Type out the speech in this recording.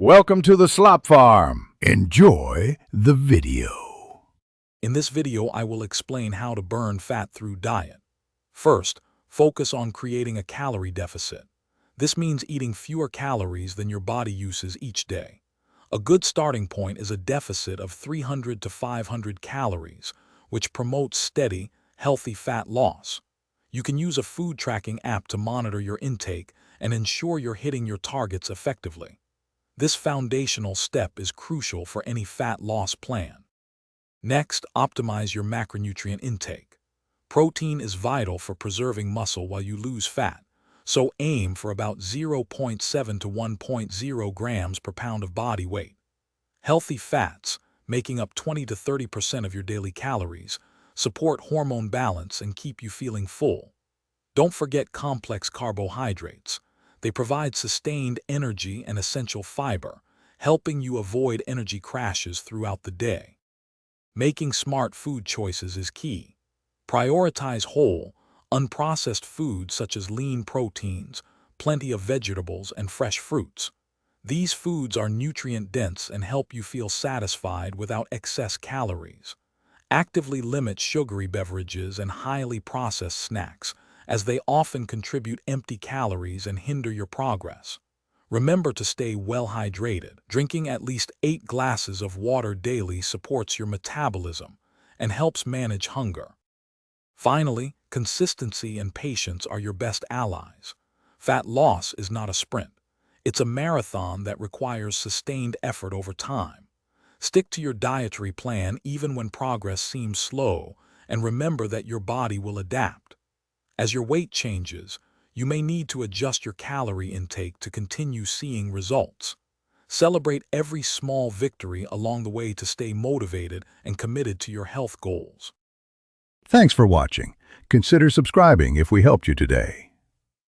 Welcome to the Slop Farm. Enjoy the video. In this video, I will explain how to burn fat through diet. First, focus on creating a calorie deficit. This means eating fewer calories than your body uses each day. A good starting point is a deficit of 300 to 500 calories, which promotes steady, healthy fat loss. You can use a food tracking app to monitor your intake and ensure you're hitting your targets effectively. This foundational step is crucial for any fat loss plan. Next, optimize your macronutrient intake. Protein is vital for preserving muscle while you lose fat, so aim for about 0.7 to 1.0 grams per pound of body weight. Healthy fats, making up 20 to 30% of your daily calories, support hormone balance and keep you feeling full. Don't forget complex carbohydrates. They provide sustained energy and essential fiber, helping you avoid energy crashes throughout the day. Making smart food choices is key. Prioritize whole, unprocessed foods such as lean proteins, plenty of vegetables, and fresh fruits. These foods are nutrient-dense and help you feel satisfied without excess calories. Actively limit sugary beverages and highly processed snacks, as they often contribute empty calories and hinder your progress. Remember to stay well hydrated. Drinking at least 8 glasses of water daily supports your metabolism and helps manage hunger. Finally, consistency and patience are your best allies. Fat loss is not a sprint. It's a marathon that requires sustained effort over time. Stick to your dietary plan even when progress seems slow, and remember that your body will adapt. As your weight changes, you may need to adjust your calorie intake to continue seeing results. Celebrate every small victory along the way to stay motivated and committed to your health goals. Thanks for watching. Consider subscribing if we helped you today.